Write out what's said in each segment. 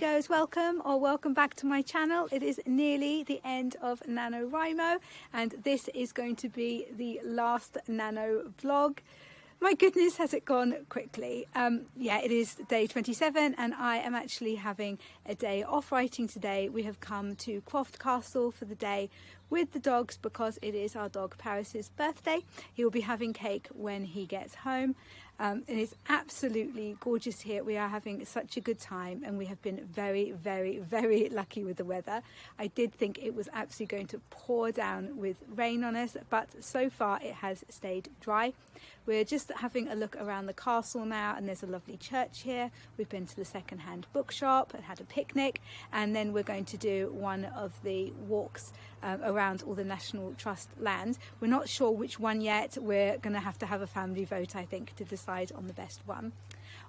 goes, welcome or welcome back to my channel. It is nearly the end of NaNoWriMo and this is going to be the last Nano vlog. My goodness, has it gone quickly. Yeah, it is day 27 and I am actually having a day off writing today. We have come to Croft Castle for the day with the dogs because it is our dog Paris's birthday. He will be having cake when he gets home. It is absolutely gorgeous here. We are having such a good time and we have been very, very, very lucky with the weather. I did think it was absolutely going to pour down with rain on us, but so far it has stayed dry. We're just having a look around the castle now and there's a lovely church here. We've been to the second-hand bookshop and had a picnic, and then we're going to do one of the walks around all the National Trust land. We're not sure which one yet. We're going to have a family vote, I think, to decide on the best one.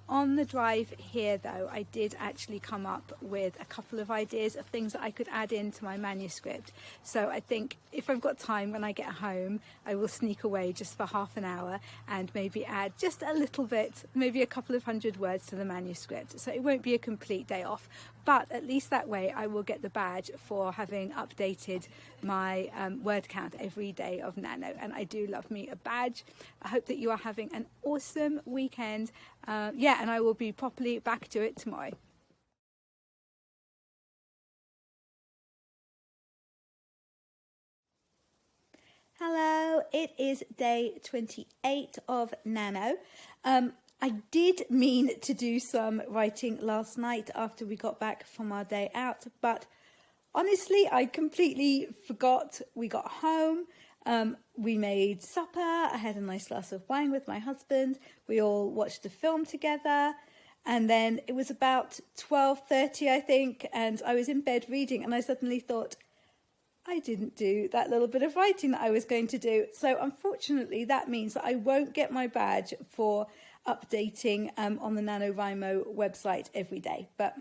On the drive here though, I did actually come up with a couple of ideas of things that I could add into my manuscript. So I think if I've got time when I get home, I will sneak away just for half an hour and maybe add just a little bit, maybe a couple of 100 words to the manuscript. So it won't be a complete day off, but at least that way I will get the badge for having updated my word count every day of Nano, and I do love me a badge. I hope that you are having an awesome weekend. Yeah, and I will be properly back to it tomorrow. Hello, it is day 28 of Nano. I did mean to do some writing last night after we got back from our day out, but honestly, I completely forgot. We got home, we made supper, I had a nice glass of wine with my husband, we all watched a film together, and then it was about 12:30 I think, and I was in bed reading and I suddenly thought, I didn't do that little bit of writing that I was going to do. So unfortunately that means that I won't get my badge for updating on the NaNoWriMo website every day, but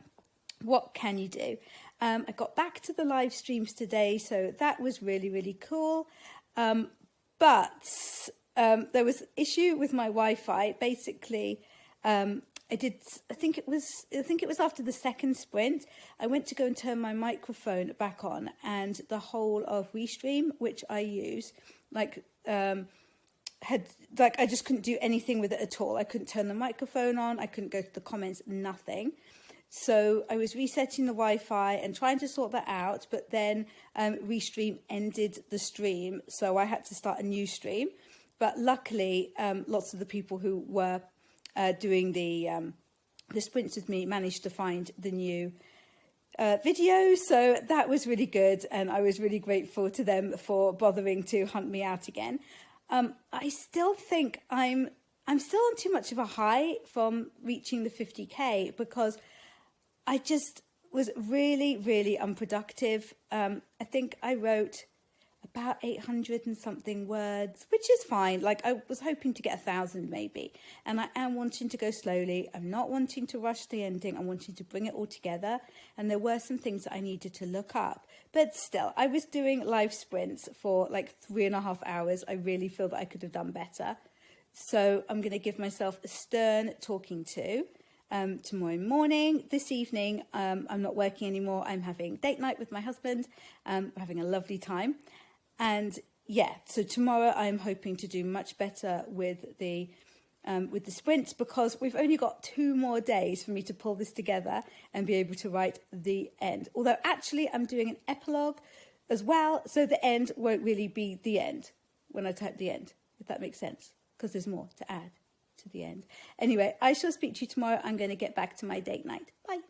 what can you do? I got back to the live streams today, so that was really, really cool. But there was an issue with my Wi-Fi. Basically, I think it was after the second sprint, I went to go and turn my microphone back on, and the whole of Restream, which I use, I just couldn't do anything with it at all. I couldn't turn the microphone on, I couldn't go to the comments, nothing. So I was resetting the Wi-Fi and trying to sort that out, but then Restream ended the stream, so I had to start a new stream. But luckily, lots of the people who were doing the sprints with me managed to find the new video, so that was really good, and I was really grateful to them for bothering to hunt me out again. I still think I'm still on too much of a high from reaching the 50k because I just was really, really unproductive. I think I wrote about 800 and something words, which is fine. Like, I was hoping to get 1,000 maybe, and I am wanting to go slowly. I'm not wanting to rush the ending. I'm wanting to bring it all together, and there were some things that I needed to look up, but still I was doing live sprints for like 3.5 hours. I really feel that I could have done better, so I'm going to give myself a stern talking to tomorrow morning. This evening I'm not working anymore. I'm having date night with my husband. We're having a lovely time. And yeah, so tomorrow I'm hoping to do much better with the sprints, because we've only got 2 more days for me to pull this together and be able to write the end. Although actually I'm doing an epilogue as well, so the end won't really be the end when I type the end, if that makes sense, because there's more to add to the end. Anyway, I shall speak to you tomorrow. I'm going to get back to my date night. Bye.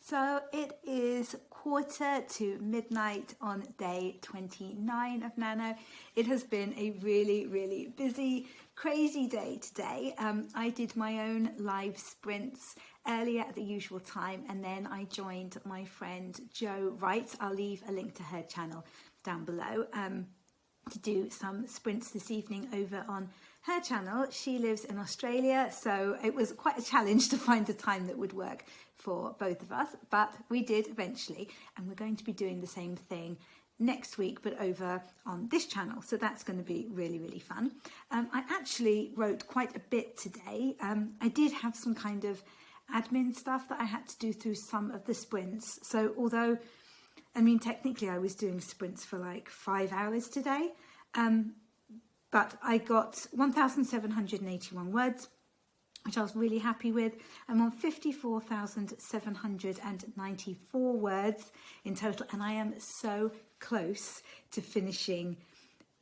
So it is 1:45 on day 29 of Nano. It has been a really, really busy, crazy day today. I did my own live sprints earlier at the usual time, and then I joined my friend Jo Wright. I'll leave a link to her channel down below to do some sprints this evening over on her channel. She lives in Australia, so it was quite a challenge to find a time that would work for both of us, but we did eventually, and we're going to be doing the same thing next week, but over on this channel. So that's going to be really, really fun. I actually wrote quite a bit today. I did have some kind of admin stuff that I had to do through some of the sprints. So although, I mean, technically I was doing sprints for like 5 hours today, but I got 1,781 words, which I was really happy with. I'm on 54,794 words in total, and I am so close to finishing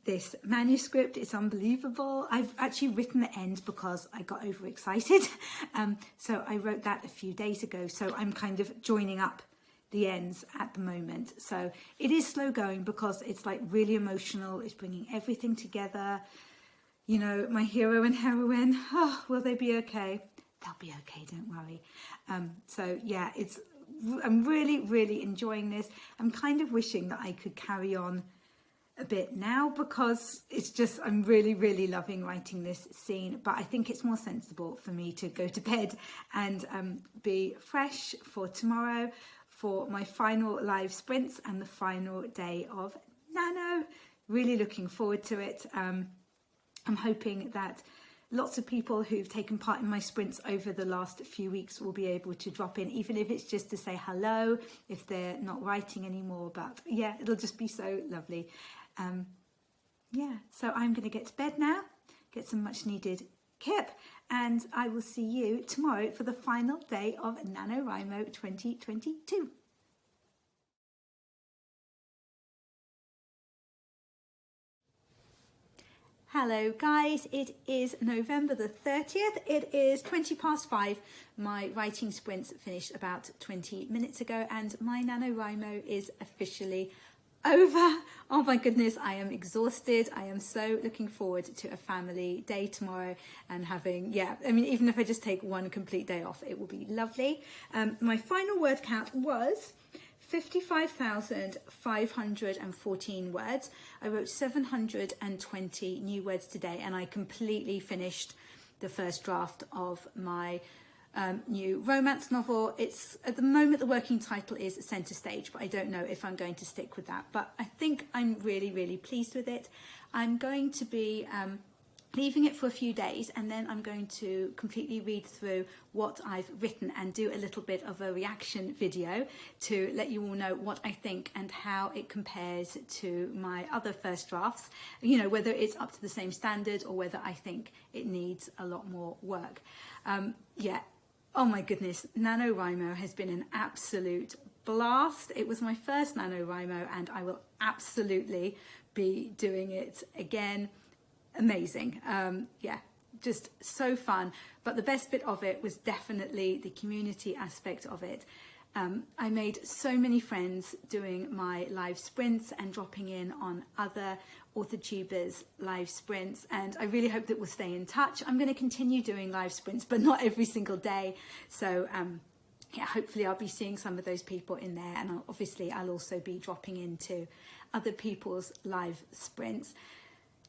this manuscript. It's unbelievable. I've actually written the end because I got overexcited. So I wrote that a few days ago. So I'm kind of joining up the ends at the moment. So it is slow going because it's like really emotional. It's bringing everything together. You know, my hero and heroine, oh, will they be okay? They'll be okay, don't worry. So yeah, I'm really, really enjoying this. I'm kind of wishing that I could carry on a bit now because it's just, I'm really, really loving writing this scene, but I think it's more sensible for me to go to bed and be fresh for tomorrow for my final live sprints and the final day of Nano. Really looking forward to it. I'm hoping that lots of people who've taken part in my sprints over the last few weeks will be able to drop in, even if it's just to say hello, if they're not writing anymore. But yeah, it'll just be so lovely. Yeah, so I'm going to get to bed now, get some much needed kip, and I will see you tomorrow for the final day of NaNoWriMo 2022. Hello guys, it is November the 30th. It is 5:20. My writing sprints finished about 20 minutes ago and my NaNoWriMo is officially over. Oh my goodness, I am exhausted. I am so looking forward to a family day tomorrow and having, yeah, I mean, even if I just take one complete day off, it will be lovely. My final word count was 55,514 words. I wrote 720 new words today and I completely finished the first draft of my new romance novel. It's at the moment the working title is Centre Stage, but I don't know if I'm going to stick with that, but I think I'm really, really pleased with it. I'm going to be leaving it for a few days and then I'm going to completely read through what I've written and do a little bit of a reaction video to let you all know what I think and how it compares to my other first drafts, you know, whether it's up to the same standard or whether I think it needs a lot more work. Yeah, oh my goodness, NaNoWriMo has been an absolute blast. It was my first NaNoWriMo and I will absolutely be doing it again. Amazing. Yeah, just so fun. But the best bit of it was definitely the community aspect of it. I made so many friends doing my live sprints and dropping in on other AuthorTubers live sprints, and I really hope that we'll stay in touch. I'm going to continue doing live sprints, but not every single day. So yeah, hopefully I'll be seeing some of those people in there, and obviously I'll also be dropping into other people's live sprints.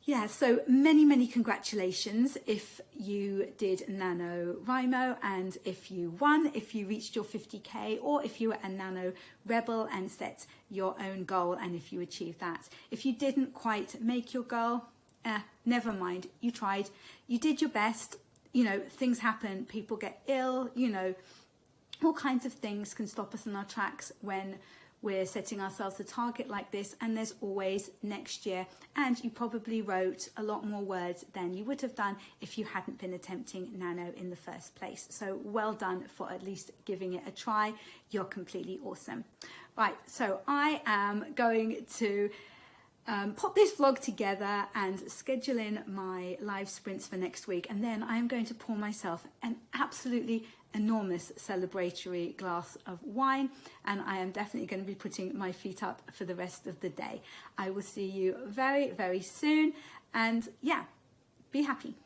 Yeah, so many, many congratulations if you did NaNoWriMo and if you won, if you reached your 50k, or if you were a Nano Rebel and set your own goal and if you achieved that. If you didn't quite make your goal, never mind, you tried, you did your best. You know, things happen, people get ill, you know, all kinds of things can stop us in our tracks when we're setting ourselves a target like this, and there's always next year. And you probably wrote a lot more words than you would have done if you hadn't been attempting Nano in the first place. So well done for at least giving it a try. You're completely awesome. Right, so I am going to pop this vlog together and schedule in my live sprints for next week, and then I'm going to pour myself an absolutely enormous celebratory glass of wine, and I am definitely going to be putting my feet up for the rest of the day. I will see you very, very soon, and yeah, be happy.